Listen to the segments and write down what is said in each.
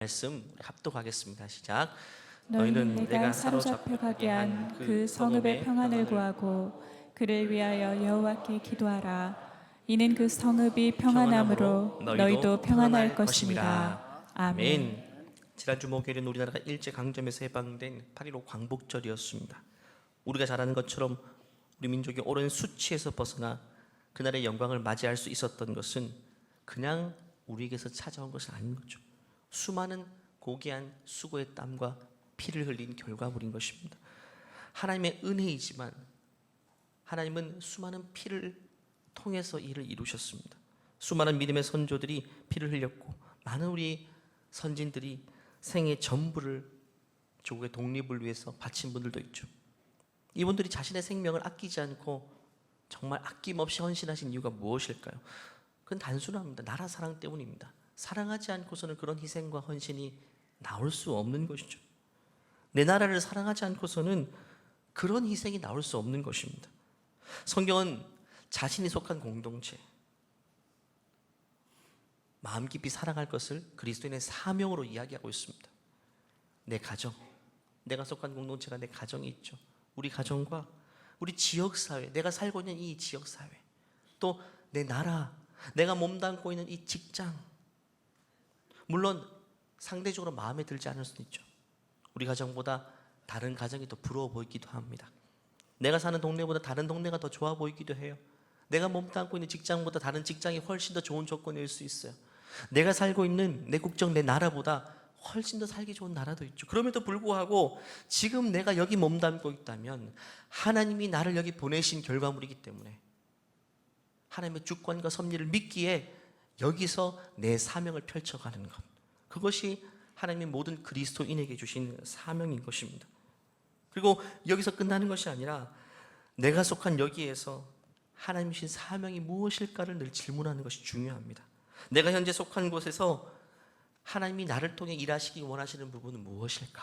말씀 우리 합독하겠습니다. 시작. 너희는 내가 사로잡혀 가게 한 그 성읍의 평안을 구하고 그를 위하여 여호와께 기도하라. 이는 그 성읍이 평안함으로 너희도 평안할 것입니다. 아멘. 지난주 목요일은 우리나라가 일제 강점에서 해방된 8.15 광복절이었습니다. 우리가 잘 아는 것처럼 우리 민족이 오랜 수치에서 벗어나 그날의 영광을 맞이할 수 있었던 것은 그냥 우리에게서 찾아온 것은 아닌 거죠. 수많은 고귀한 수고의 땀과 피를 흘린 결과물인 것입니다. 하나님의 은혜이지만 하나님은 수많은 피를 통해서 이를 이루셨습니다. 수많은 믿음의 선조들이 피를 흘렸고 많은 우리 선진들이 생의 전부를 조국의 독립을 위해서 바친 분들도 있죠. 이분들이 자신의 생명을 아끼지 않고 정말 아낌없이 헌신하신 이유가 무엇일까요? 그건 단순합니다. 나라 사랑 때문입니다. 사랑하지 않고서는 그런 희생과 헌신이 나올 수 없는 것이죠. 내 나라를 사랑하지 않고서는 그런 희생이 나올 수 없는 것입니다. 성경은 자신이 속한 공동체, 마음 깊이 사랑할 것을 그리스도인의 사명으로 이야기하고 있습니다. 내 가정, 내가 속한 공동체가 내 가정이 있죠. 우리 가정과 우리 지역사회, 내가 살고 있는 이 지역사회, 또 내 나라, 내가 몸담고 있는 이 직장, 물론 상대적으로 마음에 들지 않을 수도 있죠. 우리 가정보다 다른 가정이 더 부러워 보이기도 합니다. 내가 사는 동네보다 다른 동네가 더 좋아 보이기도 해요. 내가 몸담고 있는 직장보다 다른 직장이 훨씬 더 좋은 조건일 수 있어요. 내가 살고 있는 내 국적, 내 나라보다 훨씬 더 살기 좋은 나라도 있죠. 그럼에도 불구하고 지금 내가 여기 몸담고 있다면 하나님이 나를 여기 보내신 결과물이기 때문에 하나님의 주권과 섭리를 믿기에 여기서 내 사명을 펼쳐가는 것, 그것이 하나님의 모든 그리스도인에게 주신 사명인 것입니다. 그리고 여기서 끝나는 것이 아니라 내가 속한 여기에서 하나님이 주신 사명이 무엇일까를 늘 질문하는 것이 중요합니다. 내가 현재 속한 곳에서 하나님이 나를 통해 일하시기 원하시는 부분은 무엇일까?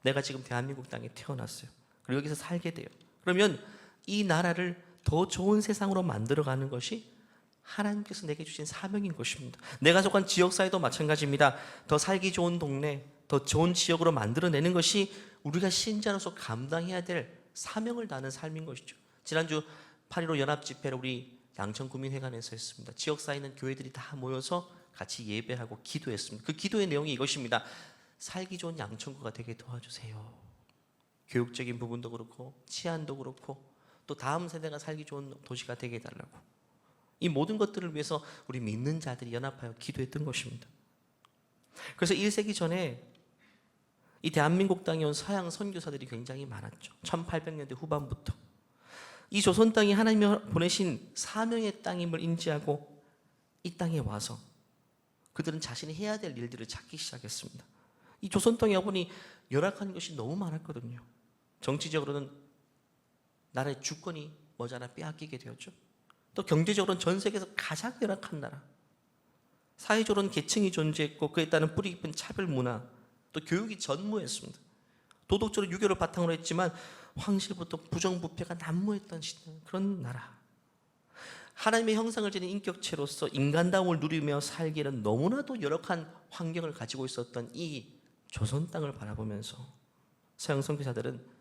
내가 지금 대한민국 땅에 태어났어요. 그리고 여기서 살게 돼요. 그러면 이 나라를 더 좋은 세상으로 만들어가는 것이 하나님께서 내게 주신 사명인 것입니다. 내가 속한 지역사회도 마찬가지입니다. 더 살기 좋은 동네, 더 좋은 지역으로 만들어내는 것이 우리가 신자로서 감당해야 될 사명을 다하는 삶인 것이죠. 지난주 8.15 연합집회를 우리 양천구민회관에서 했습니다. 지역사회 있는 교회들이 다 모여서 같이 예배하고 기도했습니다. 그 기도의 내용이 이것입니다. 살기 좋은 양천구가 되게 도와주세요. 교육적인 부분도 그렇고 치안도 그렇고 또 다음 세대가 살기 좋은 도시가 되게 해달라고, 이 모든 것들을 위해서 우리 믿는 자들이 연합하여 기도했던 것입니다. 그래서 1세기 전에 이 대한민국 땅에 온 서양 선교사들이 굉장히 많았죠. 1800년대 후반부터 이 조선 땅이 하나님이 보내신 사명의 땅임을 인지하고 이 땅에 와서 그들은 자신이 해야 될 일들을 찾기 시작했습니다. 이 조선 땅에 와보니 열악한 것이 너무 많았거든요. 정치적으로는 나라의 주권이 머지않아 빼앗기게 되었죠. 또 경제적으로는 전 세계에서 가장 열악한 나라, 사회적으로는 계층이 존재했고 그에 따른 뿌리 깊은 차별 문화, 또 교육이 전무했습니다. 도덕적으로 유교를 바탕으로 했지만 황실부터 부정부패가 난무했던 그런 나라, 하나님의 형상을 지닌 인격체로서 인간다움을 누리며 살기에는 너무나도 열악한 환경을 가지고 있었던 이 조선 땅을 바라보면서 서양 선교사들은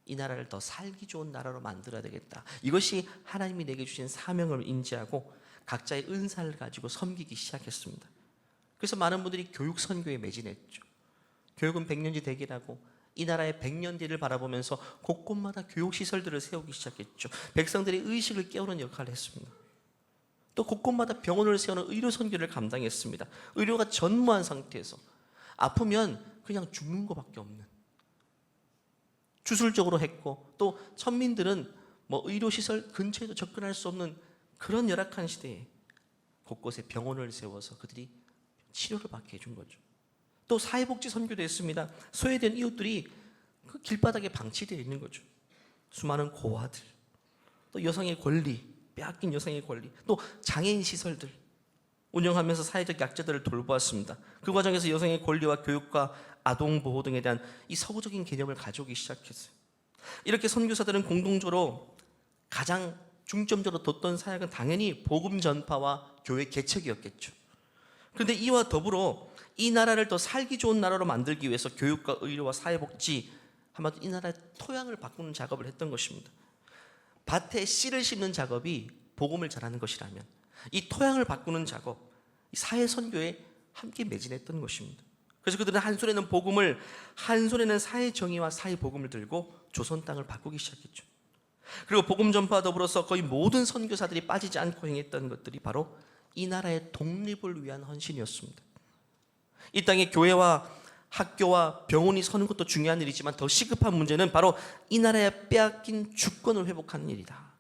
이 나라를 더 살기 좋은 나라로 만들어야 되겠다, 이것이 하나님이 내게 주신 사명을 인지하고 각자의 은사를 가지고 섬기기 시작했습니다. 그래서 많은 분들이 교육 선교에 매진했죠. 교육은 백년지 대계라고 이 나라의 백년뒤를 바라보면서 곳곳마다 교육시설들을 세우기 시작했죠. 백성들의 의식을 깨우는 역할을 했습니다. 또 곳곳마다 병원을 세우는 의료 선교를 감당했습니다. 의료가 전무한 상태에서 아프면 그냥 죽는 것밖에 없는, 주술적으로 했고, 또 천민들은 의료시설 근처에도 접근할 수 없는 그런 열악한 시대에 곳곳에 병원을 세워서 그들이 치료를 받게 해준 거죠. 또 사회복지 선교도 했습니다. 소외된 이웃들이 그 길바닥에 방치되어 있는 거죠. 수많은 고아들, 또 여성의 권리, 빼앗긴 여성의 권리, 또 장애인 시설들 운영하면서 사회적 약자들을 돌보았습니다. 그 과정에서 여성의 권리와 교육과 아동보호 등에 대한 이 서구적인 개념을 가져오기 시작했어요. 이렇게 선교사들은 공동적으로 가장 중점적으로 뒀던 사역은 당연히 복음 전파와 교회 개척이었겠죠. 그런데 이와 더불어 이 나라를 더 살기 좋은 나라로 만들기 위해서 교육과 의료와 사회복지, 한마디로 이 나라의 토양을 바꾸는 작업을 했던 것입니다. 밭에 씨를 심는 작업이 복음을 전하는 것이라면 이 토양을 바꾸는 작업, 이 사회 선교에 함께 매진했던 것입니다. 그래서 그들은 한 손에는 복음을, 한 손에는 사회 정의와 사회 복음을 들고 조선 땅을 바꾸기 시작했죠. 그리고 복음 전파와 더불어서 거의 모든 선교사들이 빠지지 않고 행했던 것들이 바로 이 나라의 독립을 위한 헌신이었습니다. 이 땅에 교회와 학교와 병원이 서는 것도 중요한 일이지만 더 시급한 문제는 바로 이 나라에 빼앗긴 주권을 회복하는 일이다.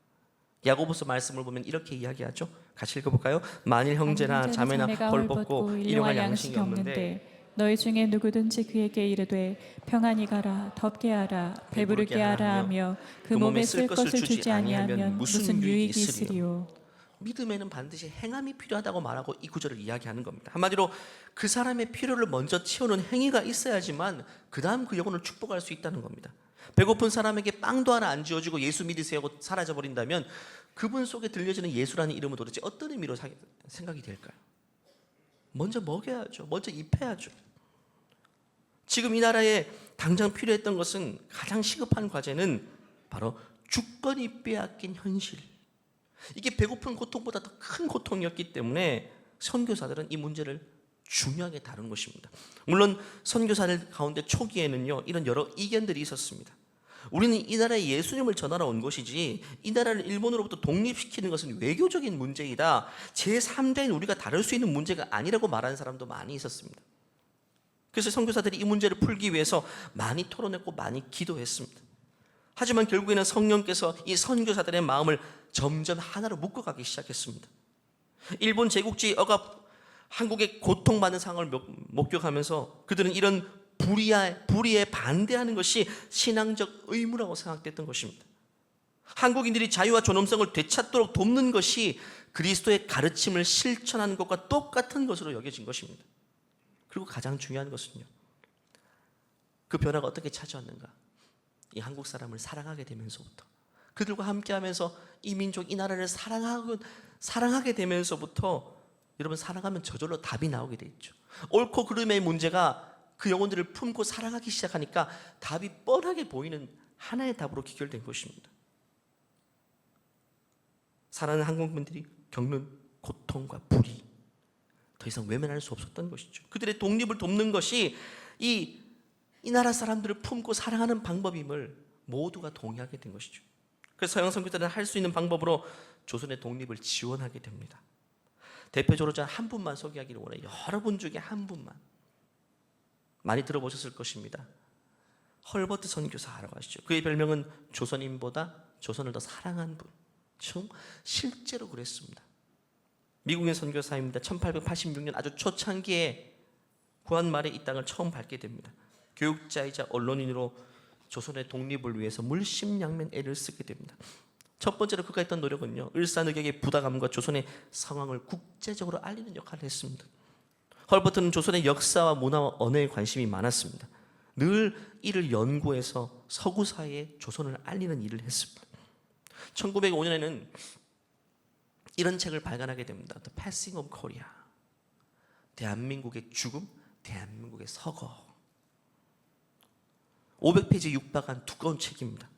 야고보서 말씀을 보면 이렇게 이야기하죠. 같이 읽어볼까요? 만일 형제나 자매나 헐벗고 일용할 양식이 없는데 너희 중에 누구든지 그에게 이르되 평안히 가라, 덥게 하라, 배부르게 하라 하며 그 몸에 쓸 것을 주지 아니하면 무슨 유익이 있으리요. 믿음에는 반드시 행함이 필요하다고 말하고 이 구절을 이야기하는 겁니다. 한마디로 그 사람의 필요를 먼저 채우는 행위가 있어야지만 그 다음 그 영혼을 축복할 수 있다는 겁니다. 배고픈 사람에게 빵도 하나 안 지어주고 예수 믿으세요 하고 사라져버린다면 그분 속에 들려지는 예수라는 이름은 도대체 어떤 의미로 생각이 될까요? 먼저 먹여야죠. 먼저 입혀야죠. 지금 이 나라에 당장 필요했던 것은, 가장 시급한 과제는 바로 주권이 빼앗긴 현실. 이게 배고픈 고통보다 더 큰 고통이었기 때문에 선교사들은 이 문제를 중요하게 다룬 것입니다. 물론 선교사들 가운데 초기에는요, 이런 여러 이견들이 있었습니다. 우리는 이 나라에 예수님을 전하러 온 것이지 이 나라를 일본으로부터 독립시키는 것은 외교적인 문제이다, 제3자인 우리가 다룰 수 있는 문제가 아니라고 말하는 사람도 많이 있었습니다. 그래서 선교사들이 이 문제를 풀기 위해서 많이 토론했고 많이 기도했습니다. 하지만 결국에는 성령께서 이 선교사들의 마음을 점점 하나로 묶어가기 시작했습니다. 일본 제국주의 억압, 한국의 고통받는 상황을 목격하면서 그들은 이런 불의에 반대하는 것이 신앙적 의무라고 생각됐던 것입니다. 한국인들이 자유와 존엄성을 되찾도록 돕는 것이 그리스도의 가르침을 실천하는 것과 똑같은 것으로 여겨진 것입니다. 그리고 가장 중요한 것은요, 그 변화가 어떻게 찾아왔는가? 이 한국 사람을 사랑하게 되면서부터, 그들과 함께하면서 이 민족, 이 나라를 사랑하게 되면서부터, 여러분, 사랑하면 저절로 답이 나오게 돼 있죠. 옳고 그름의 문제가 그 영혼들을 품고 사랑하기 시작하니까 답이 뻔하게 보이는 하나의 답으로 귀결된 것입니다. 사랑하는 한국민들이 겪는 고통과 불의, 더 이상 외면할 수 없었던 것이죠. 그들의 독립을 돕는 것이 이 나라 사람들을 품고 사랑하는 방법임을 모두가 동의하게 된 것이죠. 그래서 서양 선교사들은 할 수 있는 방법으로 조선의 독립을 지원하게 됩니다. 대표적으로 저는 한 분만 소개하기를 원해요. 여러분 중에 한 분만. 많이 들어보셨을 것입니다. 헐버트 선교사라고 하시죠. 그의 별명은 조선인보다 조선을 더 사랑한 분. 실제로 그랬습니다. 미국인 선교사입니다. 1886년 아주 초창기에 구한 말에 이 땅을 처음 밟게 됩니다. 교육자이자 언론인으로 조선의 독립을 위해서 물심양면 애를 쓰게 됩니다. 첫 번째로 그가 했던 노력은요, 일산의격의 부담감과 조선의 상황을 국제적으로 알리는 역할을 했습니다. 헐버트는 조선의 역사와 문화와 언어에 관심이 많았습니다. 늘 이를 연구해서 서구 사회에 조선을 알리는 일을 했습니다. 1905년에는 이런 책을 발간하게 됩니다. The Passing of Korea. 대한민국의 죽음, 대한민국의 서거. 500페이지 육박한 두꺼운 책입니다.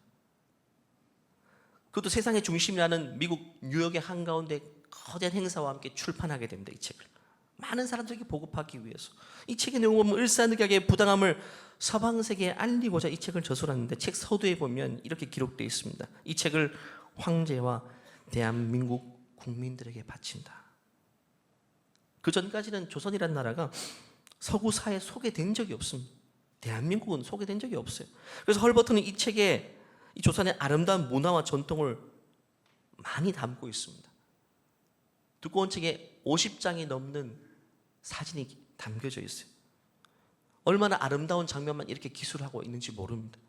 그것도 세상의 중심이라는 미국 뉴욕의 한가운데 거대한 행사와 함께 출판하게 됩니다. 이 책을 많은 사람들에게 보급하기 위해서. 이 책의 내용을 보면 일산의격의 부당함을 서방 세계에 알리고자 이 책을 저술하는데, 책 서두에 보면 이렇게 기록되어 있습니다. 이 책을 황제와 대한민국 국민들에게 바친다. 그 전까지는 조선이라는 나라가 서구 사회에 소개된 적이 없습니다. 대한민국은 소개된 적이 없어요. 그래서 헐버트는 이 책에 이 조선의 아름다운 문화와 전통을 많이 담고 있습니다. 두꺼운 책에 50장이 넘는 사진이 담겨져 있어요. 얼마나 아름다운 장면만 이렇게 기술하고 있는지 모릅니다.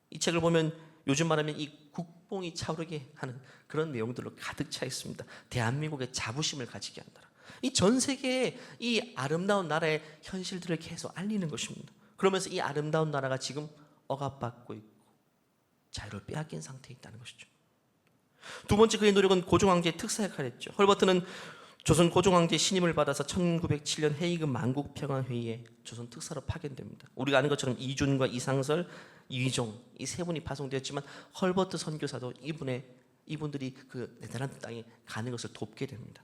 이 책을 보면 요즘 말하면 이 국뽕이 차오르게 하는 그런 내용들로 가득 차 있습니다. 대한민국의 자부심을 가지게 한다. 이 전 세계에 이 아름다운 나라의 현실들을 계속 알리는 것입니다. 그러면서 이 아름다운 나라가 지금 억압받고 있고 자유를 빼앗긴 상태에 있다는 것이죠. 두 번째, 그의 노력은 고종황제의 특사 역할을 했죠. 헐버트는 조선 고종황제 신임을 받아서 1907년 헤이그 만국평화회의에 조선 특사로 파견됩니다. 우리가 아는 것처럼 이준과 이상설, 이휘종 이 세 분이 파송되었지만 헐버트 선교사도 이분들이 그 네덜란드 땅에 가는 것을 돕게 됩니다.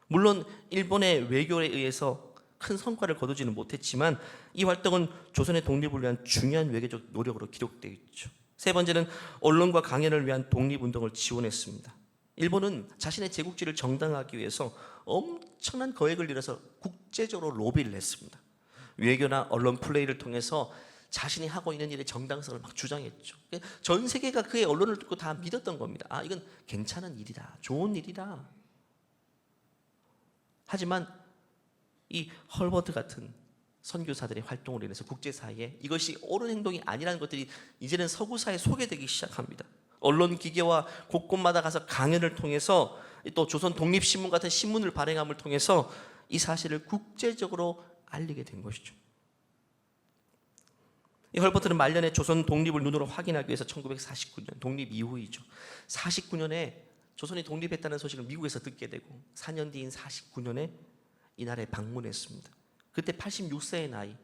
물론 일본의 외교에 의해서 큰 성과를 거두지는 못했지만 이 활동은 조선의 독립을 위한 중요한 외교적 노력으로 기록되어 있죠. 세 번째는 언론과 강연을 위한 독립운동을 지원했습니다. 일본은 자신의 제국주의를 정당화하기 위해서 엄청난 거액을 들여서 국제적으로 로비를 했습니다. 외교나 언론 플레이를 통해서 자신이 하고 있는 일의 정당성을 막 주장했죠. 전 세계가 그의 언론을 듣고 다 믿었던 겁니다. 아, 이건 괜찮은 일이다, 좋은 일이다. 하지만 이 헐버트 같은 선교사들의 활동으로 인해서 국제사회에 이것이 옳은 행동이 아니라는 것들이 이제는 서구사회에 소개되기 시작합니다. 언론 기계와 곳곳마다 가서 강연을 통해서 또 조선 독립신문 같은 신문을 발행함을 통해서 이 사실을 국제적으로 알리게 된 것이죠. 이 헐버트는 말년에 조선 독립을 눈으로 확인하기 위해서 1949년 독립 이후이죠. 49년에 조선이 독립했다는 소식을 미국에서 듣게 되고 4년 뒤인 49년에 이 나라에 방문했습니다. 그때 86세의 나이,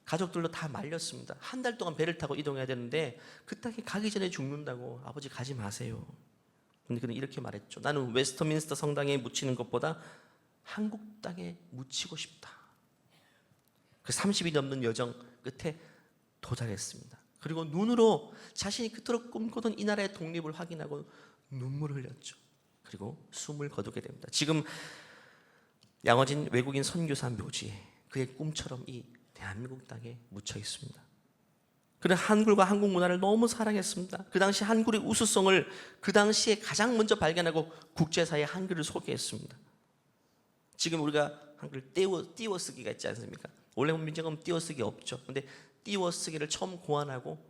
가족들로 다 말렸습니다. 한 달 동안 배를 타고 이동해야 되는데 그 땅에 가기 전에 죽는다고. 아버지 가지 마세요. 근데 그는 이렇게 말했죠. 나는 웨스터민스터 성당에 묻히는 것보다 한국 땅에 묻히고 싶다. 그 30이 넘는 여정 끝에 도달했습니다. 그리고 눈으로 자신이 그토록 꿈꾸던 이 나라의 독립을 확인하고 눈물을 흘렸죠. 그리고 숨을 거두게 됩니다. 지금 양어진 외국인 선교사 묘지에 그의 꿈처럼 이 대한민국 땅에 묻혀 있습니다. 그는 한글과 한국 문화를 너무 사랑했습니다. 그 당시 한글의 우수성을 그 당시에 가장 먼저 발견하고 국제사회에 한글을 소개했습니다. 지금 우리가 한글 띄워쓰기가 있지 않습니까? 원래 민족은 띄워쓰기 없죠. 그런데 띄워쓰기를 처음 고안하고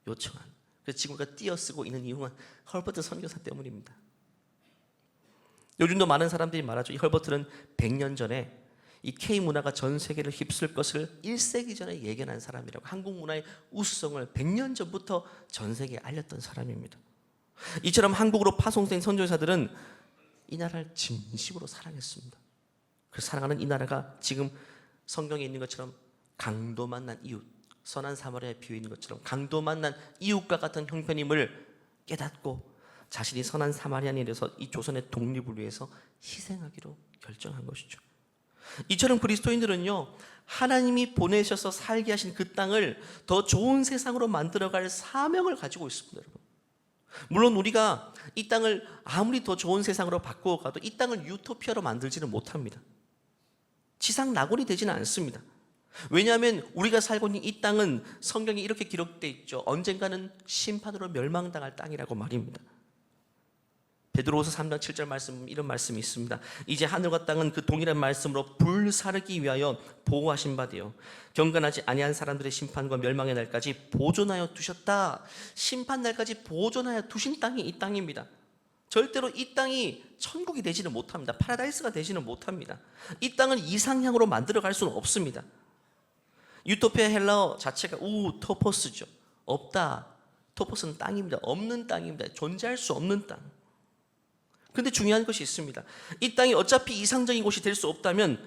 요청한, 그래서 지금 우리가 띄어쓰고 있는 이유는 헐버트 선교사 때문입니다. 요즘도 많은 사람들이 말하죠. 이 헐버트는 100년 전에 이 K문화가 전 세계를 휩쓸 것을 1세기 전에 예견한 사람이라고. 한국 문화의 우수성을 100년 전부터 전 세계에 알렸던 사람입니다. 이처럼 한국으로 파송된 선교사들은 이 나라를 진심으로 사랑했습니다. 그 사랑하는 이 나라가 지금 성경에 있는 것처럼 강도 만난 이웃, 선한 사마리아에 비유 있는 것처럼 강도 만난 이웃과 같은 형편임을 깨닫고 자신이 선한 사마리아인이 되어서 이 조선의 독립을 위해서 희생하기로 결정한 것이죠. 이처럼 그리스도인들은요, 하나님이 보내셔서 살게 하신 그 땅을 더 좋은 세상으로 만들어갈 사명을 가지고 있습니다, 여러분. 물론 우리가 이 땅을 아무리 더 좋은 세상으로 바꾸어 가도 이 땅을 유토피아로 만들지는 못합니다. 지상 낙원이 되지는 않습니다. 왜냐하면 우리가 살고 있는 이 땅은 성경에 이렇게 기록되어 있죠. 언젠가는 심판으로 멸망당할 땅이라고 말입니다. 베드로후서 3장 7절 말씀, 이런 말씀이 있습니다. 이제 하늘과 땅은 그 동일한 말씀으로 불사르기 위하여 보호하신 바 되어 경건하지 아니한 사람들의 심판과 멸망의 날까지 보존하여 두셨다. 심판 날까지 보존하여 두신 땅이 이 땅입니다. 절대로 이 땅이 천국이 되지는 못합니다. 파라다이스가 되지는 못합니다. 이 땅을 이상향으로 만들어갈 수는 없습니다. 유토피아 헬라어 자체가 우토포스죠. 없다. 토포스는 땅입니다. 없는 땅입니다. 존재할 수 없는 땅. 그런데 중요한 것이 있습니다. 이 땅이 어차피 이상적인 곳이 될 수 없다면,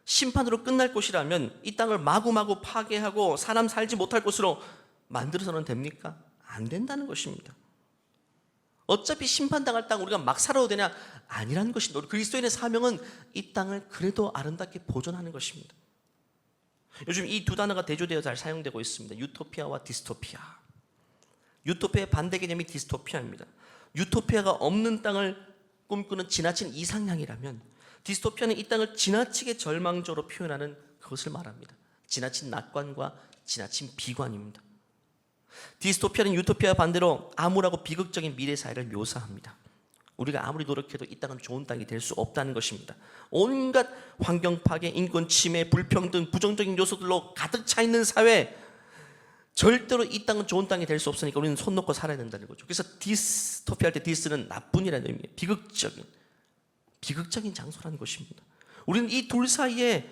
심판으로 끝날 곳이라면 이 땅을 마구마구 파괴하고 사람 살지 못할 곳으로 만들어서는 됩니까? 안 된다는 것입니다. 어차피 심판당할 땅 우리가 막 살아도 되냐? 아니라는 것입니다. 우리 그리스도인의 사명은 이 땅을 그래도 아름답게 보존하는 것입니다. 요즘 이 두 단어가 대조되어 잘 사용되고 있습니다. 유토피아와 디스토피아. 유토피아의 반대 개념이 디스토피아입니다. 유토피아가 없는 땅을 꿈꾸는 지나친 이상향이라면, 디스토피아는 이 땅을 지나치게 절망적으로 표현하는 그것을 말합니다. 지나친 낙관과 지나친 비관입니다. 디스토피아는 유토피아 반대로 암울하고 비극적인 미래 사회를 묘사합니다. 우리가 아무리 노력해도 이 땅은 좋은 땅이 될 수 없다는 것입니다. 온갖 환경 파괴, 인권 침해, 불평등, 부정적인 요소들로 가득 차 있는 사회, 절대로 이 땅은 좋은 땅이 될 수 없으니까 우리는 손 놓고 살아야 된다는 거죠. 그래서 디스토피아 할 때 디스는 나쁜이라는 의미예요. 비극적인 장소라는 것입니다. 우리는 이 둘 사이에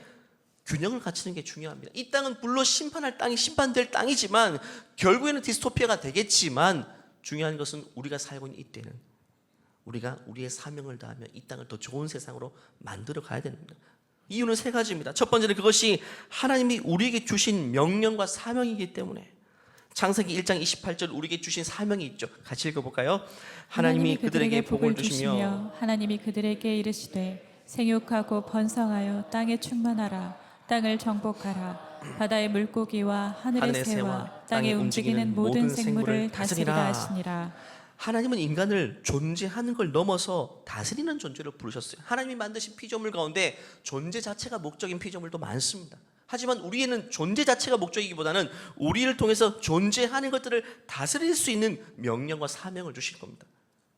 균형을 갖추는 게 중요합니다. 이 땅은 물론 심판할 땅이 심판될 땅이지만 결국에는 디스토피아가 되겠지만, 중요한 것은 우리가 살고 있는 이때는 우리가 우리의 사명을 다하며 이 땅을 더 좋은 세상으로 만들어 가야 됩니다. 이유는 세 가지입니다. 첫 번째는 그것이 하나님이 우리에게 주신 명령과 사명이기 때문에 창세기 1장 28절 우리에게 주신 사명이 있죠. 같이 읽어볼까요? 하나님이 그들에게 복을 주시며 하나님이 그들에게 이르시되 생육하고 번성하여 땅에 충만하라. 땅을 정복하라. 바다의 물고기와 하늘의 새와 땅에 움직이는 모든 생물을 다스리라 하시니라. 하나님은 인간을 존재하는 걸 넘어서 다스리는 존재로 부르셨어요. 하나님이 만드신 피조물 가운데 존재 자체가 목적인 피조물도 많습니다. 하지만 우리에는 존재 자체가 목적이기보다는 우리를 통해서 존재하는 것들을 다스릴 수 있는 명령과 사명을 주실 겁니다.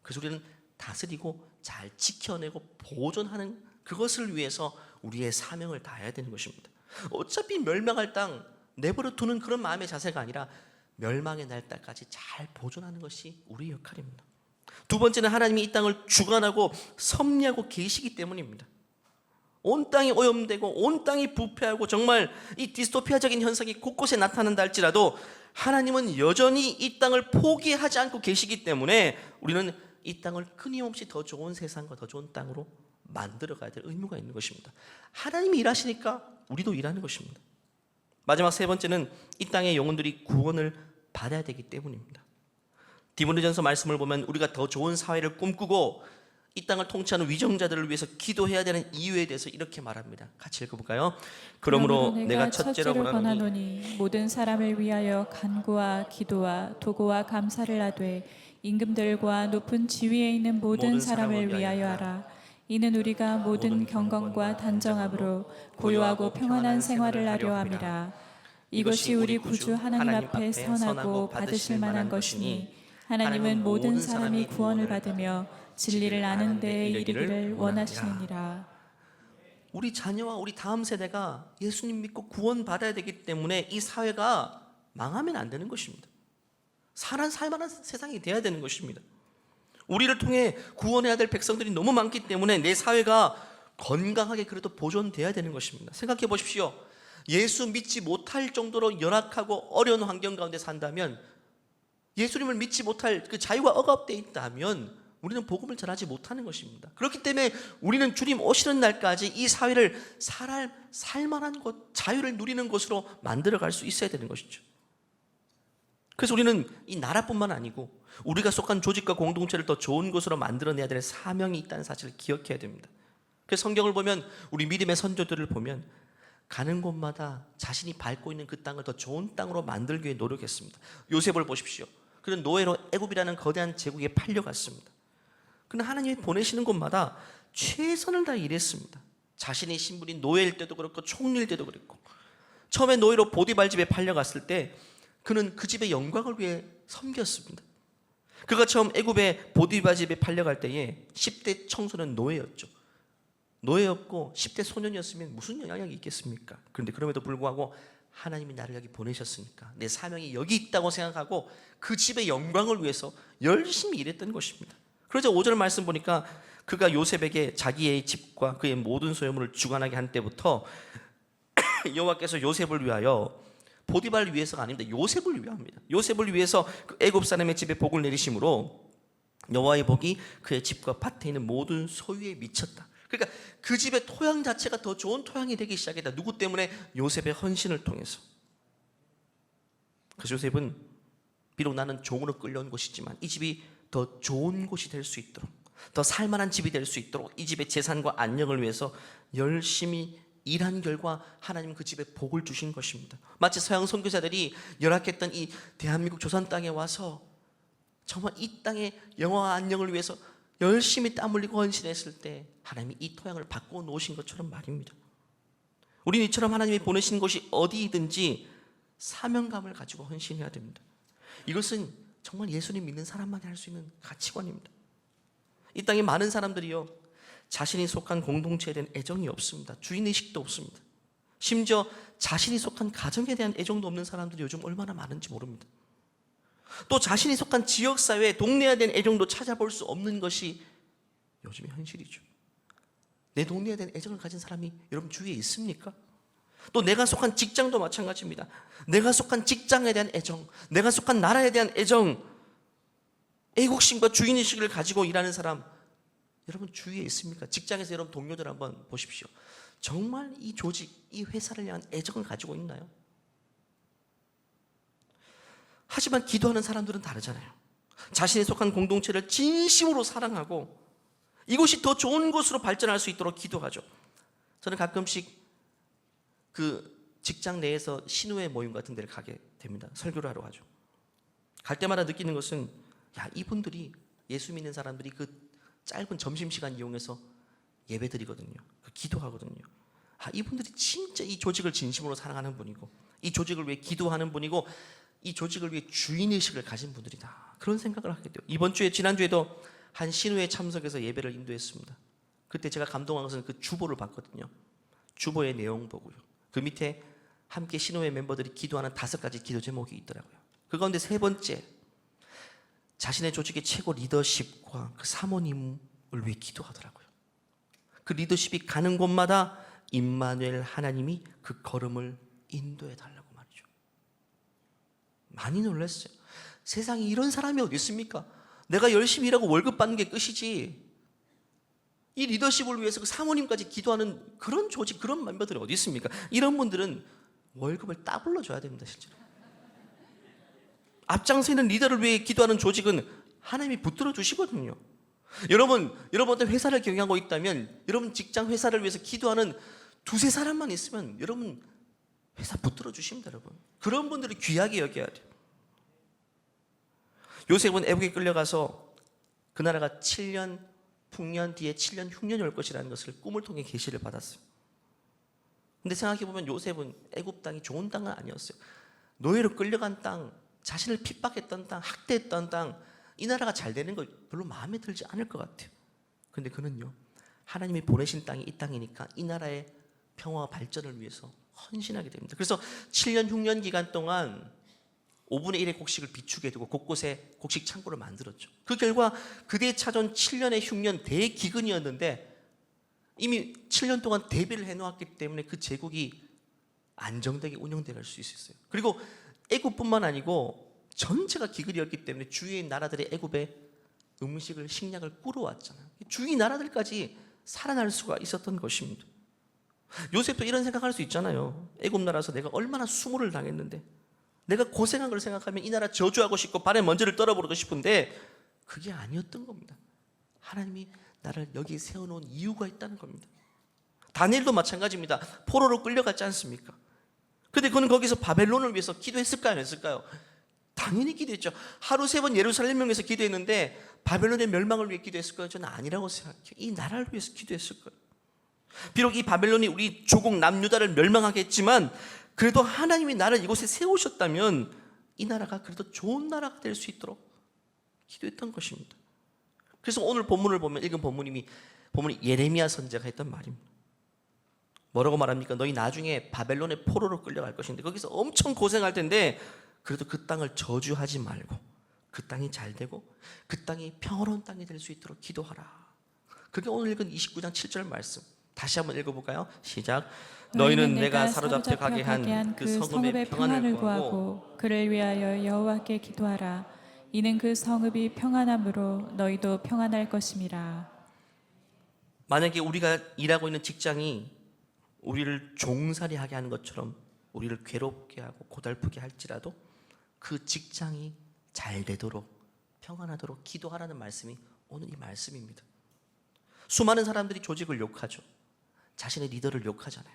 그래서 우리는 다스리고 잘 지켜내고 보존하는 그것을 위해서 우리의 사명을 다해야 되는 것입니다. 어차피 멸망할 땅 내버려 두는 그런 마음의 자세가 아니라 멸망의 날까지 잘 보존하는 것이 우리의 역할입니다. 두 번째는 하나님이 이 땅을 주관하고 섭리하고 계시기 때문입니다. 온 땅이 오염되고 온 땅이 부패하고 정말 이 디스토피아적인 현상이 곳곳에 나타난다 할지라도 하나님은 여전히 이 땅을 포기하지 않고 계시기 때문에 우리는 이 땅을 끊임없이 더 좋은 세상과 더 좋은 땅으로 만들어 가야 될 의무가 있는 것입니다. 하나님이 일하시니까 우리도 일하는 것입니다. 마지막 세 번째는 이 땅의 영혼들이 구원을 받아야 되기 때문입니다. 디모데전서 말씀을 보면 우리가 더 좋은 사회를 꿈꾸고 이 땅을 통치하는 위정자들을 위해서 기도해야 되는 이유에 대해서 이렇게 말합니다. 같이 읽어볼까요? 그러므로 내가 첫째로 권하노니 모든 사람을 위하여 간구와 기도와 도구와 감사를 하되 임금들과 높은 지위에 있는 모든 사람을 위하여 하라. 이는 우리가 모든 경건과 단정함으로 고요하고 평안한 생활을 하려 함이라. 이것이 우리 구주 하나님 앞에 선하고 받으실 만한 것이니 하나님은 모든 사람이 구원을 받으며 진리를 아는 데에 이르기를 원하시느니라. 우리 자녀와 우리 다음 세대가 예수님 믿고 구원받아야 되기 때문에 이 사회가 망하면 안 되는 것입니다. 살만한 세상이 돼야 되는 것입니다. 우리를 통해 구원해야 될 백성들이 너무 많기 때문에 내 사회가 건강하게 그래도 보존돼야 되는 것입니다. 생각해 보십시오. 예수 믿지 못할 정도로 열악하고 어려운 환경 가운데 산다면, 예수님을 믿지 못할 그 자유가 억압되어 있다면 우리는 복음을 전하지 못하는 것입니다. 그렇기 때문에 우리는 주님 오시는 날까지 이 사회를 살만한 곳, 자유를 누리는 곳으로 만들어갈 수 있어야 되는 것이죠. 그래서 우리는 이 나라뿐만 아니고 우리가 속한 조직과 공동체를 더 좋은 곳으로 만들어내야 될 사명이 있다는 사실을 기억해야 됩니다. 그래서 성경을 보면, 우리 믿음의 선조들을 보면 가는 곳마다 자신이 밟고 있는 그 땅을 더 좋은 땅으로 만들기 위해 노력했습니다. 요셉을 보십시오. 그는 노예로 애굽이라는 거대한 제국에 팔려갔습니다. 그러나 하나님이 보내시는 곳마다 최선을 다해 일했습니다. 자신의 신분이 노예일 때도 그렇고 총리일 때도 그랬고, 처음에 노예로 보디발 집에 팔려갔을 때 그는 그 집의 영광을 위해 섬겼습니다. 그가 처음 애굽의 보디발 집에 팔려갈 때에 10대 청소년 노예였죠. 노예였고 10대 소년이었으면 무슨 영향력이 있겠습니까? 그런데 그럼에도 불구하고 하나님이 나를 여기 보내셨으니까 내 사명이 여기 있다고 생각하고 그 집의 영광을 위해서 열심히 일했던 것입니다. 그래서 5절 말씀 보니까 그가 요셉에게 자기의 집과 그의 모든 소유물을 주관하게 한 때부터 여호와께서 요셉을 위하여, 보디발을 위해서가 아닙니다, 요셉을 위함입니다. 요셉을 위해서 그 애굽 사람의 집에 복을 내리심으로 여호와의 복이 그의 집과 밭에 있는 모든 소유에 미쳤다. 그러니까 그 집의 토양 자체가 더 좋은 토양이 되기 시작했다. 누구 때문에? 요셉의 헌신을 통해서. 그래서 요셉은 비록 나는 종으로 끌려온 곳이지만 이 집이 더 좋은 곳이 될 수 있도록, 더 살만한 집이 될 수 있도록 이 집의 재산과 안녕을 위해서 열심히 일한 결과 하나님은 그 집에 복을 주신 것입니다. 마치 서양 선교사들이 열악했던 이 대한민국 조선 땅에 와서 정말 이 땅의 영화와 안녕을 위해서 열심히 땀 흘리고 헌신했을 때 하나님이 이 토양을 바꿔 놓으신 것처럼 말입니다. 우리는 이처럼 하나님이 보내신 곳이 어디든지 사명감을 가지고 헌신해야 됩니다. 이것은 정말 예수님 믿는 사람만이 할 수 있는 가치관입니다. 이 땅에 많은 사람들이요, 자신이 속한 공동체에 대한 애정이 없습니다. 주인의식도 없습니다. 심지어 자신이 속한 가정에 대한 애정도 없는 사람들이 요즘 얼마나 많은지 모릅니다. 또 자신이 속한 지역사회, 동네에 대한 애정도 찾아볼 수 없는 것이 요즘의 현실이죠. 내 동네에 대한 애정을 가진 사람이 여러분 주위에 있습니까? 또 내가 속한 직장도 마찬가지입니다. 내가 속한 직장에 대한 애정, 내가 속한 나라에 대한 애정, 애국심과 주인의식을 가지고 일하는 사람 여러분 주위에 있습니까? 직장에서 여러분 동료들 한번 보십시오. 정말 이 조직, 이 회사를 향한 애정을 가지고 있나요? 하지만 기도하는 사람들은 다르잖아요. 자신에 속한 공동체를 진심으로 사랑하고 이곳이 더 좋은 곳으로 발전할 수 있도록 기도하죠. 저는 가끔씩 그 직장 내에서 신우회 모임 같은 데를 가게 됩니다. 설교를 하러 가죠. 갈 때마다 느끼는 것은 이분들이 예수 믿는 사람들이 그 짧은 점심시간 이용해서 예배 드리거든요. 기도하거든요. 이분들이 진짜 이 조직을 진심으로 사랑하는 분이고 이 조직을 위해 기도하는 분이고 이 조직을 위해 주인의식을 가진 분들이다. 그런 생각을 하게 돼요. 지난주에도 한 신우회 참석해서 예배를 인도했습니다. 그때 제가 감동한 것은 그 주보를 봤거든요. 주보의 내용 보고요. 그 밑에 함께 신우회 멤버들이 기도하는 5가지 기도 제목이 있더라고요. 그 가운데 3번째, 자신의 조직의 최고 리더십과 그 사모님을 위해 기도하더라고요. 그 리더십이 가는 곳마다 임마누엘 하나님이 그 걸음을 인도해 달라고 말이죠. 많이 놀랐어요. 세상에 이런 사람이 어디 있습니까? 내가 열심히 일하고 월급 받는 게 끝이지 이 리더십을 위해서 그 사모님까지 기도하는 그런 조직, 그런 멤버들이 어디 있습니까? 이런 분들은 월급을 따블로 줘야 됩니다. 실제로 앞장서 있는 리더를 위해 기도하는 조직은 하나님이 붙들어 주시거든요. 여러분들 회사를 경영하고 있다면 여러분 직장 회사를 위해서 기도하는 2-3사람만 있으면 여러분 회사 붙들어 주십니다. 여러분 그런 분들을 귀하게 여겨야 돼요. 요셉은 애국에 끌려가서 그 나라가 7년 풍년 뒤에 7년 흉년이 올 것이라는 것을 꿈을 통해 계시를 받았어요. 근데 생각해보면 요셉은 애굽 땅이 좋은 땅은 아니었어요. 노예로 끌려간 땅, 자신을 핍박했던 땅, 학대했던 땅, 이 나라가 잘 되는 거 별로 마음에 들지 않을 것 같아요. 근데 그는요, 하나님이 보내신 땅이 이 땅이니까 이 나라의 평화와 발전을 위해서 헌신하게 됩니다. 그래서 7년 흉년 기간 동안 5분의 1의 곡식을 비축해 두고 곳곳에 곡식 창고를 만들었죠. 그 결과 그대에 찾아온 7년의 흉년 대기근이었는데 이미 7년 동안 대비를 해놓았기 때문에 그 제국이 안정되게 운영돼 갈 수 있었어요. 그리고 애굽뿐만 아니고 전체가 기근이었기 때문에 주위의 나라들의 애굽에 음식을, 식량을 꾸러왔잖아요. 주위 나라들까지 살아날 수가 있었던 것입니다. 요셉도 이런 생각할 수 있잖아요. 애굽 나라에서 내가 얼마나 수모를 당했는데 내가 고생한 걸 생각하면 이 나라 저주하고 싶고 발에 먼지를 떨어버리고 싶은데 그게 아니었던 겁니다. 하나님이 나를 여기 세워놓은 이유가 있다는 겁니다. 다니엘도 마찬가지입니다. 포로로 끌려갔지 않습니까? 근데 그는 거기서 바벨론을 위해서 기도했을까요? 안 했을까요? 당연히 기도했죠. 하루 3번 예루살렘을 위해서 기도했는데 바벨론의 멸망을 위해 기도했을까요? 저는 아니라고 생각해요. 이 나라를 위해서 기도했을 거예요. 비록 이 바벨론이 우리 조국 남유다를 멸망하게 했지만 그래도 하나님이 나를 이곳에 세우셨다면 이 나라가 그래도 좋은 나라가 될 수 있도록 기도했던 것입니다. 그래서 오늘 본문을 보면 읽은 본문이 예레미야 선지자가 했던 말입니다. 뭐라고 말합니까? 너희 나중에 바벨론의 포로로 끌려갈 것인데 거기서 엄청 고생할 텐데 그래도 그 땅을 저주하지 말고 그 땅이 잘 되고 그 땅이 평화로운 땅이 될 수 있도록 기도하라. 그게 오늘 읽은 29장 7절 말씀. 다시 한번 읽어볼까요? 시작. 너희는 내가 사로잡혀 가게 한 그 성읍의 평안을 구하고 그를 위하여 여호와께 기도하라. 이는 그 성읍이 평안함으로 너희도 평안할 것임이라. 만약에 우리가 일하고 있는 직장이 우리를 종살이하게 하는 것처럼 우리를 괴롭게 하고 고달프게 할지라도 그 직장이 잘 되도록 평안하도록 기도하라는 말씀이 오늘 이 말씀입니다. 수많은 사람들이 조직을 욕하죠. 자신의 리더를 욕하잖아요.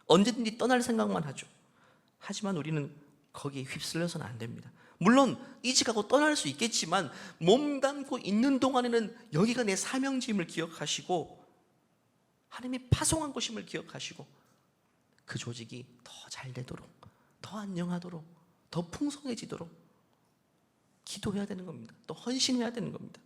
언제든지 떠날 생각만 하죠. 하지만 우리는 거기에 휩쓸려서는 안 됩니다. 물론 이직하고 떠날 수 있겠지만 몸담고 있는 동안에는 여기가 내 사명지임을 기억하시고 하나님이 파송한 곳임을 기억하시고 그 조직이 더 잘 되도록, 더 안녕하도록, 더 풍성해지도록 기도해야 되는 겁니다. 또 헌신해야 되는 겁니다.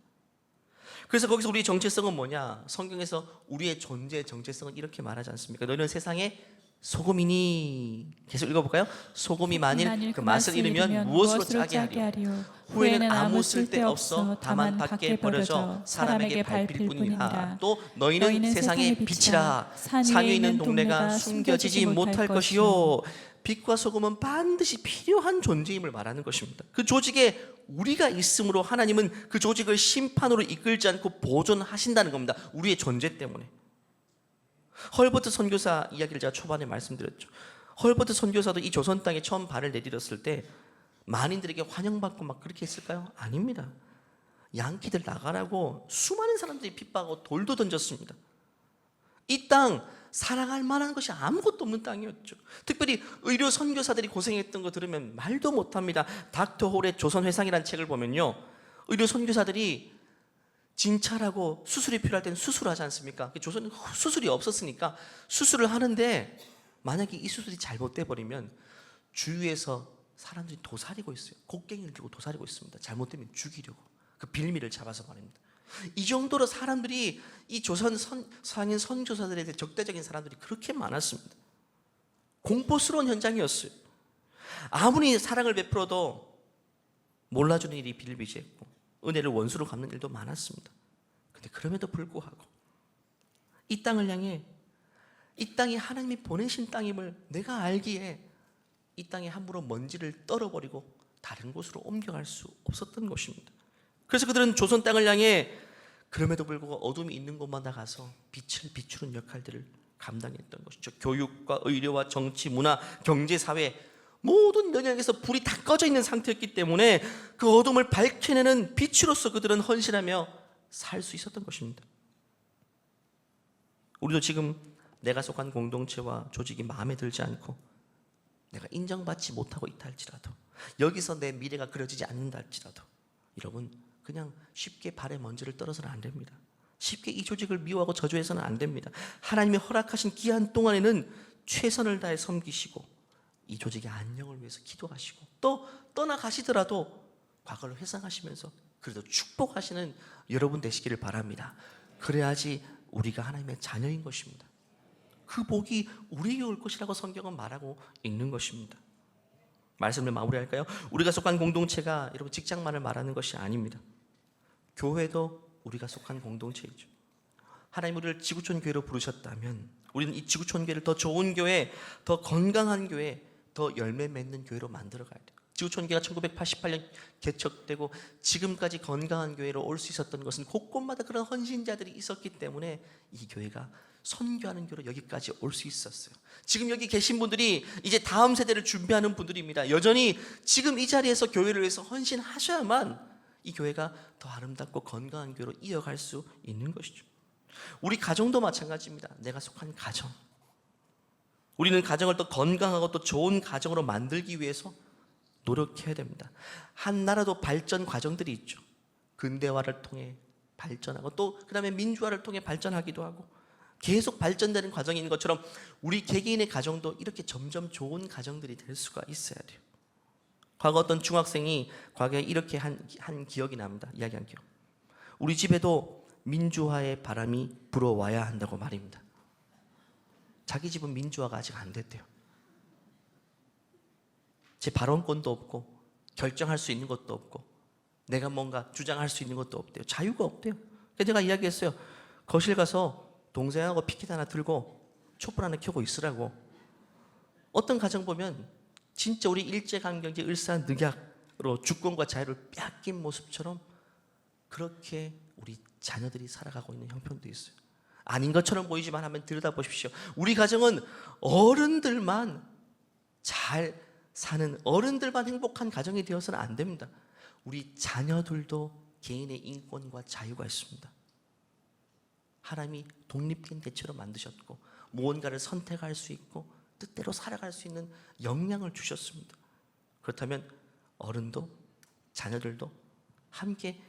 그래서 거기서 우리의 정체성은 뭐냐? 성경에서 우리의 존재 정체성은 이렇게 말하지 않습니까? 너희는 세상의 소금이니 계속 읽어볼까요? 소금이 만일 그 맛을 잃으면 무엇으로 짜게 하리요? 후에는 아무 쓸데없어 다만 밖에 버려져 사람에게 밟힐 뿐이라. 또 너희는 세상의 빛이라. 산 위에 있는 동네가 숨겨지지 못할 것이요. 빛과 소금은 반드시 필요한 존재임을 말하는 것입니다. 그 조직에 우리가 있으므로 하나님은 그 조직을 심판으로 이끌지 않고 보존하신다는 겁니다. 우리의 존재 때문에. 헐버트 선교사 이야기를 제가 초반에 말씀드렸죠. 헐버트 선교사도 이 조선 땅에 처음 발을 내딛었을 때 만인들에게 환영받고 막 그렇게 했을까요? 아닙니다. 양키들 나가라고 수많은 사람들이 핍박하고 돌도 던졌습니다. 이 땅 사랑할 만한 것이 아무것도 없는 땅이었죠. 특별히 의료 선교사들이 고생했던 거 들으면 말도 못합니다. 닥터 홀의 조선회상이라는 책을 보면요, 의료 선교사들이 진찰하고 수술이 필요할 때는 수술하지 않습니까? 조선은 수술이 없었으니까 수술을 하는데 만약에 이 수술이 잘못돼 버리면 주위에서 사람들이 도사리고 있어요. 곡괭이를 들고 도사리고 있습니다. 잘못되면 죽이려고. 그 빌미를 잡아서 말입니다. 이 정도로 사람들이 이 조선 상인 선교사들에 대해 적대적인 사람들이 그렇게 많았습니다. 공포스러운 현장이었어요. 아무리 사랑을 베풀어도 몰라주는 일이 비일비재했고 은혜를 원수로 갚는 일도 많았습니다. 근데 그럼에도 불구하고 이 땅을 향해 이 땅이 하나님이 보내신 땅임을 내가 알기에 이 땅에 함부로 먼지를 떨어버리고 다른 곳으로 옮겨갈 수 없었던 것입니다. 그래서 그들은 조선 땅을 향해 그럼에도 불구하고 어둠이 있는 곳마다 가서 빛을 비추는 역할들을 감당했던 것이죠. 교육과 의료와 정치, 문화, 경제, 사회 모든 영역에서 불이 다 꺼져 있는 상태였기 때문에 그 어둠을 밝혀내는 빛으로서 그들은 헌신하며 살 수 있었던 것입니다. 우리도 지금 내가 속한 공동체와 조직이 마음에 들지 않고 내가 인정받지 못하고 있다 할지라도, 여기서 내 미래가 그려지지 않는다 할지라도, 여러분 그냥 쉽게 발에 먼지를 떨어서는 안 됩니다. 쉽게 이 조직을 미워하고 저주해서는 안 됩니다. 하나님이 허락하신 기한 동안에는 최선을 다해 섬기시고 이 조직의 안녕을 위해서 기도하시고 또 떠나가시더라도 과거를 회상하시면서 그래도 축복하시는 여러분 되시기를 바랍니다. 그래야지 우리가 하나님의 자녀인 것입니다. 그 복이 우리에게 올 것이라고 성경은 말하고 있는 것입니다. 말씀을 마무리할까요? 우리가 속한 공동체가 여러분 직장만을 말하는 것이 아닙니다. 교회도 우리가 속한 공동체이죠. 하나님 우리를 지구촌 교회로 부르셨다면 우리는 이 지구촌 교회를 더 좋은 교회, 더 건강한 교회, 더 열매 맺는 교회로 만들어 가야 돼요. 지구촌 교회가 1988년 개척되고 지금까지 건강한 교회로 올 수 있었던 것은 곳곳마다 그런 헌신자들이 있었기 때문에 이 교회가 선교하는 교회로 여기까지 올 수 있었어요. 지금 여기 계신 분들이 이제 다음 세대를 준비하는 분들입니다. 여전히 지금 이 자리에서 교회를 위해서 헌신하셔야만 이 교회가 더 아름답고 건강한 교회로 이어갈 수 있는 것이죠. 우리 가정도 마찬가지입니다. 내가 속한 가정, 우리는 가정을 더 건강하고 또 좋은 가정으로 만들기 위해서 노력해야 됩니다. 한 나라도 발전 과정들이 있죠. 근대화를 통해 발전하고 또 그 다음에 민주화를 통해 발전하기도 하고 계속 발전되는 과정이 있는 것처럼 우리 개개인의 가정도 이렇게 점점 좋은 가정들이 될 수가 있어야 돼요. 과거 어떤 중학생이 과거에 이렇게 한 기억이 납니다. 이야기한 기억. 우리 집에도 민주화의 바람이 불어와야 한다고 말입니다. 자기 집은 민주화가 아직 안 됐대요. 제 발언권도 없고 결정할 수 있는 것도 없고 내가 뭔가 주장할 수 있는 것도 없대요. 자유가 없대요. 그래서 제가 이야기했어요. 거실 가서 동생하고 피켓 하나 들고 촛불 하나 켜고 있으라고. 어떤 가정 보면 진짜 우리 일제강점기 을사늑약으로 주권과 자유를 빼앗긴 모습처럼 그렇게 우리 자녀들이 살아가고 있는 형편도 있어요. 아닌 것처럼 보이지만 한번 들여다보십시오. 우리 가정은 어른들만 잘 사는, 어른들만 행복한 가정이 되어서는 안 됩니다. 우리 자녀들도 개인의 인권과 자유가 있습니다. 하나님이 독립된 개체로 만드셨고 무언가를 선택할 수 있고 뜻대로 살아갈 수 있는 역량을 주셨습니다. 그렇다면 어른도 자녀들도 함께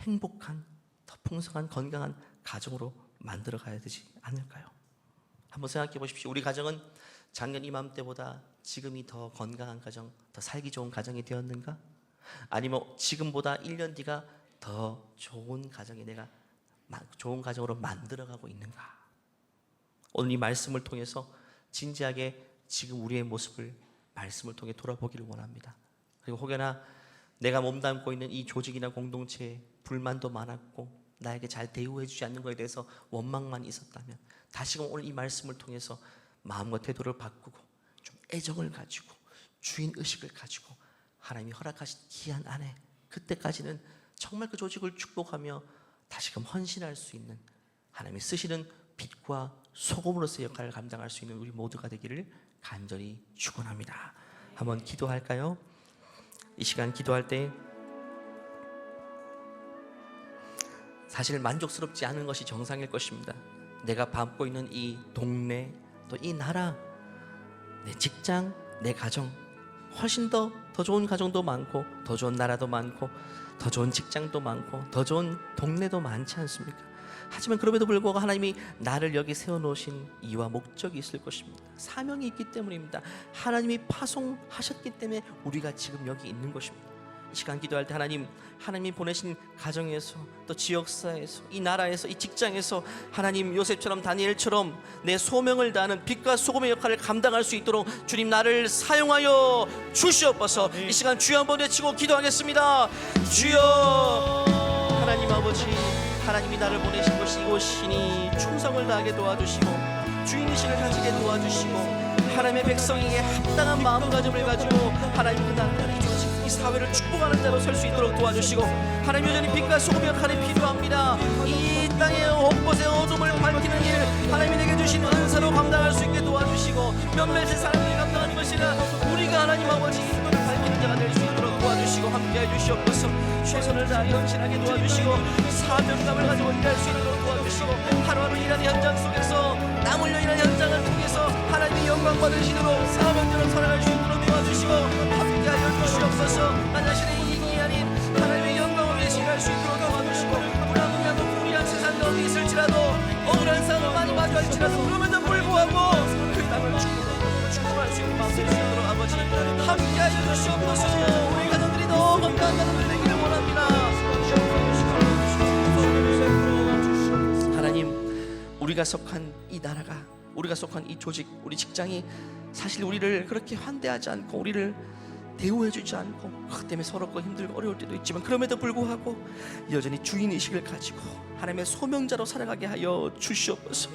행복한, 더 풍성한, 건강한 가정으로 만들어 가야 되지 않을까요? 한번 생각해 보십시오. 우리 가정은 작년 이맘때보다 지금이 더 건강한 가정, 더 살기 좋은 가정이 되었는가? 아니면 지금보다 1년 뒤가 더 좋은 가정이 내가 좋은 가정으로 만들어가고 있는가? 오늘 이 말씀을 통해서 진지하게 지금 우리의 모습을 말씀을 통해 돌아보기를 원합니다. 그리고 혹여나 내가 몸담고 있는 이 조직이나 공동체에 불만도 많았고 나에게 잘 대우해 주지 않는 것에 대해서 원망만 있었다면 다시금 오늘 이 말씀을 통해서 마음과 태도를 바꾸고 좀 애정을 가지고 주인의식을 가지고 하나님이 허락하신 귀한 아내, 그때까지는 정말 그 조직을 축복하며 다시금 헌신할 수 있는, 하나님이 쓰시는 빛과 소금으로서의 역할을 감당할 수 있는 우리 모두가 되기를 간절히 축원합니다. 한번 기도할까요? 이 시간 기도할 때 사실 만족스럽지 않은 것이 정상일 것입니다. 내가 밟고 있는 이 동네, 또 이 나라, 내 직장, 내 가정, 훨씬 더 좋은 가정도 많고 더 좋은 나라도 많고 더 좋은 직장도 많고 더 좋은 동네도 많지 않습니까? 하지만 그럼에도 불구하고 하나님이 나를 여기 세워놓으신 이유와 목적이 있을 것입니다. 사명이 있기 때문입니다. 하나님이 파송하셨기 때문에 우리가 지금 여기 있는 것입니다. 이 시간 기도할 때 하나님이 보내신 가정에서, 또 지역사회에서, 이 나라에서, 이 직장에서 하나님 요셉처럼 다니엘처럼 내 소명을 다하는 빛과 소금의 역할을 감당할 수 있도록 주님 나를 사용하여 주시옵소서. 이 시간 주여 한번 외치고 기도하겠습니다. 주여, 하나님 아버지, 하나님이 나를 보내신 것이 이곳이니 충성을 다하게 도와주시고 주인의식을 가지게 도와주시고 하나님의 백성에게 합당한 마음가짐을 가지고 하나님 그 나라를 이 사회를 축복하는 자로 설 수 있도록 도와주시고 하나님 여전히 빛과 소금의 역할이 필요합니다. 이 땅의 곳곳의 어둠을 밝히는 일 하나님이 내게 주신 은사로 감당할 수 있게 도와주시고 몇몇의 사람들이 감당하는 것이라 우리가 하나님 아버지 밝히는 자가 될 수 있도록 도와주시고 함께해 주시옵소서. 최선을 다해 헌신하게 도와주시고 사명감을 가지고 일할 수 있도록 도와주시고 하루하루 일하는 현장 속에서 땀 흘려 일하는 현장을 통해서 하나님의 영광 받으시도록 사명대로 살아갈 수 있도록 도와주시고 함께하여 주시옵소서. 나 자신의 이익이 아닌 하나님의 영광을 위해 일할 수 있도록 도와주시고 불합리하고 불의한 세상 가운데 있을지라도 억울한 상황을 많이 마주할지라도 그럼에도 불구하고 그 땅을 축복할 수 있는 마음 될 수 있도록 아버지 함께하여 주시옵소서. 우리 가족들이 더 건강한 가족들 되기를 원합니다. 하나님, 우리가 속한 이 나라가, 우리가 속한 이 조직, 우리 직장이 사실 우리를 그렇게 환대하지 않고 우리를 대우해주지 않고 그것 때문에 서럽고 힘들고 어려울 때도 있지만 그럼에도 불구하고 여전히 주인의식을 가지고 하나님의 소명자로 살아가게 하여 주시옵소서.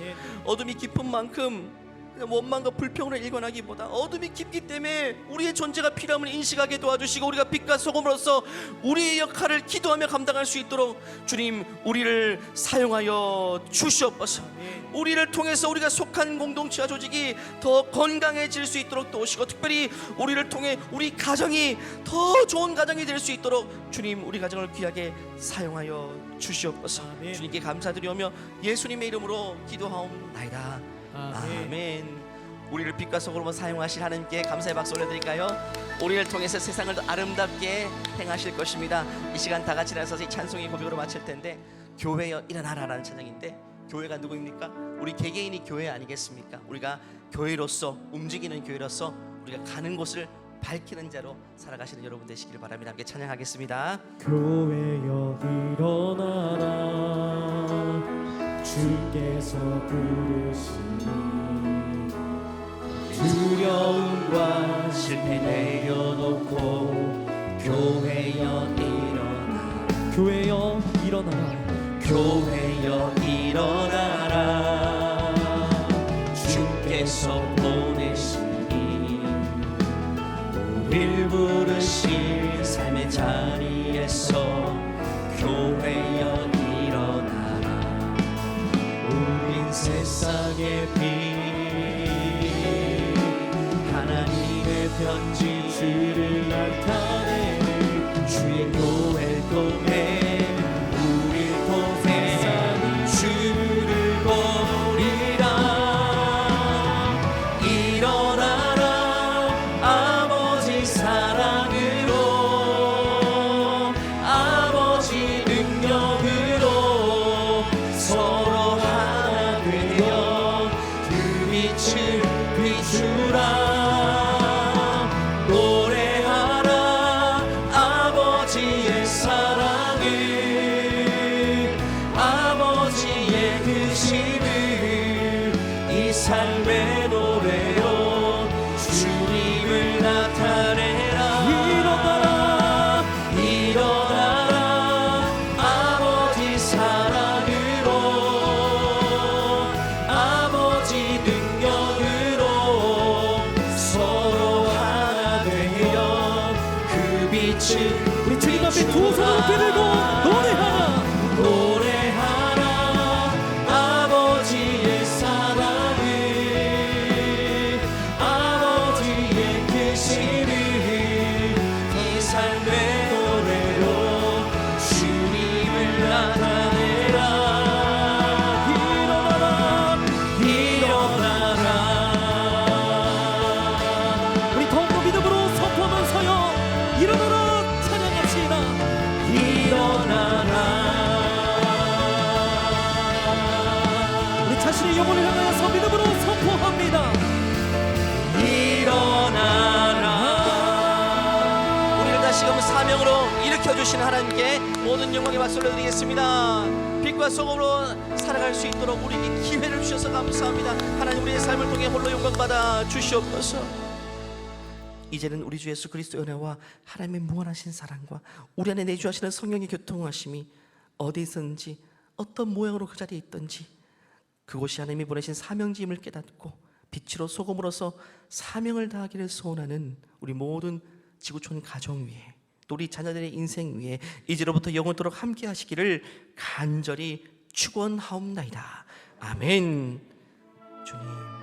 어둠이 깊은 만큼 원망과 불평으로 일관하기보다 어둠이 깊기 때문에 우리의 존재가 필요함을 인식하게 도와주시고 우리가 빛과 소금으로서 우리의 역할을 기도하며 감당할 수 있도록 주님 우리를 사용하여 주시옵소서. 우리를 통해서 우리가 속한 공동체와 조직이 더 건강해질 수 있도록 도우시고 특별히 우리를 통해 우리 가정이 더 좋은 가정이 될 수 있도록 주님 우리 가정을 귀하게 사용하여 주시옵소서. 주님께 감사드리오며 예수님의 이름으로 기도하옵나이다. 아멘. 우리를 빛과 소금으로 사용하실 하나님께 감사의 박수 올려드릴까요? 우리를 통해서 세상을 더 아름답게 행하실 것입니다. 이 시간 다 같이 일어나서 이 찬송의 고백으로 마칠 텐데 교회여 일어나라라는 찬양인데 교회가 누구입니까? 우리 개개인이 교회 아니겠습니까? 우리가 교회로서 움직이는 교회로서 우리가 가는 곳을 밝히는 자로 살아가시는 여러분 되시기를 바랍니다. 함께 찬양하겠습니다. 교회여 일어나라 주께서 부르시니 두려움과 실패 내려놓고 교회여 일어나라 교회여 일어나라 교회여 일어나라 주께서 보내시니 우릴 부르실 삶의 자리에서 교회여 일어나라 우린 세상의 빛 하나님의 편지 주를 나타내는 주의 교회를 통해 우릴 통해 주를 보리라 일어나라 아버지 사랑으로 아버지 능력으로 서로 하나 되어 그 빛을 비추라 노래하라 아버지의 사랑 빛을 우리 주님 앞에 두 손을 높이 들고 노래하라. 아버지의 사랑을, 아버지의 크심을 이 삶의 노래로 주님을 나타내라. 일어나라. 우리 더욱더 믿음으로 선포하면서요, 일어나라 찬양합시다. 일어나라. 우리 자신의 영혼을 향하여서 믿음으로 선포합니다. 일어나라. 우리를 다시금 사명으로 일으켜주신 하나님께 모든 영광의 박수를 드리겠습니다. 빛과 소금으로 살아갈 수 있도록 우리에게 기회를 주셔서 감사합니다. 하나님, 우리의 삶을 통해 홀로 영광받아 주시옵소서. 이제는 우리 주 예수 그리스도의 은혜와 하나님의 무한하신 사랑과 우리 안에 내주하시는 성령의 교통하심이 어디 있었는지, 어떤 모양으로 그 자리에 있던지, 그곳이 하나님이 보내신 사명지임을 깨닫고 빛으로 소금으로서 사명을 다하기를 소원하는 우리 모든 지구촌 가정 위에, 또 우리 자녀들의 인생 위에 이제로부터 영원토록 함께 하시기를 간절히 축원하옵나이다. 아멘. 주님.